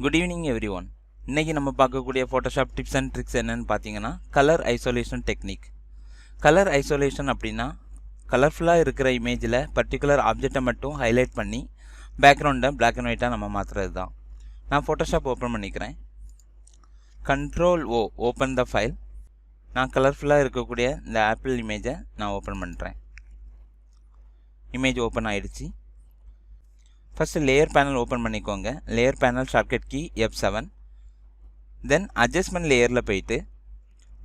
Good evening every one. இன்றைக்கி நம்ம பார்க்கக்கூடிய ஃபோட்டோஷாப் டிப்ஸ் அண்ட் ட்ரிக்ஸ் என்னென்னு பார்த்தீங்கன்னா colour isolation technique. Colour isolation அப்படின்னா கலர்ஃபுல்லாக இருக்கிற இமேஜில் பர்டிகுலர் ஆப்ஜெக்டை மட்டும் ஹைலைட் பண்ணி பேக்ரவுண்டை பிளாக் அண்ட் ஒயிட்டாக நம்ம மாற்றுறது தான். நான் ஃபோட்டோஷாப் ஓப்பன் பண்ணிக்கிறேன். Ctrl+O open the file. நான் கலர்ஃபுல்லாக இருக்கக்கூடிய இந்த ஆப்பிள் இமேஜை நான் ஓப்பன் பண்ணுறேன். இமேஜ் ஓப்பன் ஆகிடுச்சு. ஃபஸ்ட்டு லேயர் பேனல் ஓப்பன் பண்ணிக்கோங்க. Layer panel shortcut key F7. Then adjustment லேயரில் போயிட்டு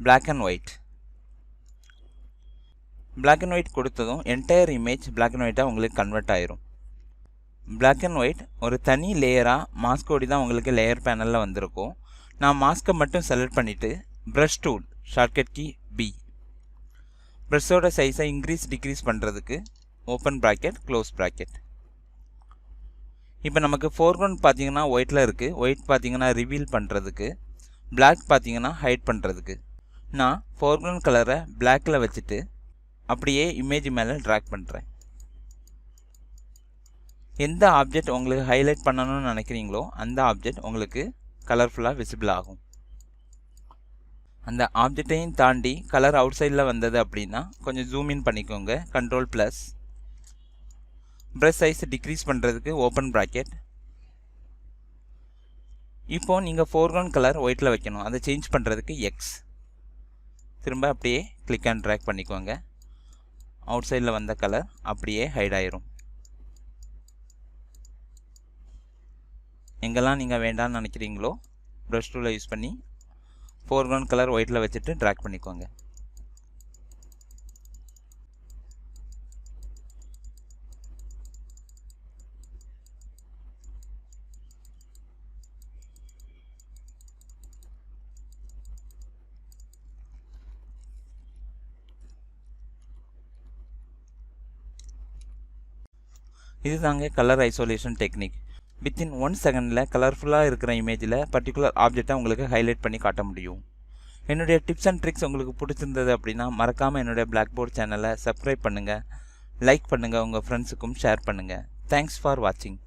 black and white. Black and white கொடுத்ததும் என்டையர் இமேஜ் பிளாக் அண்ட் ஒயிட்டாக உங்களுக்கு கன்வெர்ட் ஆயிரும். பிளாக் அண்ட் ஒயிட் ஒரு தனி லேயராக மாஸ்கோடி தான் உங்களுக்கு லேயர் பேனலில் வந்திருக்கும். நான் மாஸ்கை மட்டும் செலக்ட் பண்ணிவிட்டு brush tool shortcut key B. ப்ரஷோட சைஸை டிக்ரீஸ் பண்ணுறதுக்கு ஓப்பன் ப்ராக்கெட் க்ளோஸ் ப்ராக்கெட். இப்போ நமக்கு ஃபோர்க்ரவுண்ட் பார்த்தீங்கன்னா ஒயிட்டில் இருக்குது. ஒயிட் பார்த்தீங்கன்னா ரிவீல் பண்ணுறதுக்கு, பிளாக் பார்த்தீங்கன்னா ஹைட் பண்ணுறதுக்கு. நான் ஃபோர்க்ரவுண்ட் கலரை பிளாக்கில் வச்சுட்டு அப்படியே இமேஜ் மேலே ட்ராக் பண்ணுறேன். எந்த ஆப்ஜெக்ட் உங்களுக்கு ஹைலைட் பண்ணணும்னு நினைக்கிறீங்களோ அந்த ஆப்ஜெக்ட் உங்களுக்கு கலர்ஃபுல்லாக விசிபிள் ஆகும். அந்த ஆப்ஜெக்டையும் தாண்டி கலர் அவுட் சைடில் வந்தது அப்படின்னா கொஞ்சம் ஜூம் இன் பண்ணிக்கோங்க. Ctrl+. ப்ரஷ் சைஸ் டிக்ரீஸ் பண்ணுறதுக்கு ஓப்பன் ப்ராக்கெட். இப்போது நீங்கள் ஃபோர்க்ரவுண்ட் கலர் ஒயிட்டில் வைக்கணும். அதை சேஞ்ச் பண்ணுறதுக்கு X. திரும்ப அப்படியே கிளிக் அண்ட் ட்ராக் பண்ணிக்கோங்க. அவுட் சைடில் வந்த கலர் அப்படியே ஹைட் ஆயிரும். எங்கெல்லாம் நீங்கள் வேண்டாம்னு நினைக்கிறீங்களோ ப்ரஷ் டூலை யூஸ் பண்ணி ஃபோர்க்ரவுண்ட் கலர் ஒயிட்டில் வச்சுட்டு ட்ராக் பண்ணிக்கோங்க. இதுதாங்க கலர் ஐசோலேஷன் டெக்னிக். வித்தின் 1 செகண்டில் கலர்ஃபுல்லாக இருக்கிற இமேஜில் பர்டிகுலர் ஆப்ஜெக்டை உங்களுக்கு ஹைலைட் பண்ணி காட்ட முடியும். என்னுடைய டிப்ஸ் அண்ட் ட்ரிக்ஸ் உங்களுக்கு பிடிச்சிருந்தது அப்படின்னா மறக்காமல் என்னுடைய Blackboard சேனலை சப்ஸ்கிரைப் பண்ணுங்கள், லைக் பண்ணுங்கள், உங்கள் ஃப்ரெண்ட்ஸுக்கும் ஷேர் பண்ணுங்கள். தேங்க்ஸ் ஃபார் வாட்சிங்.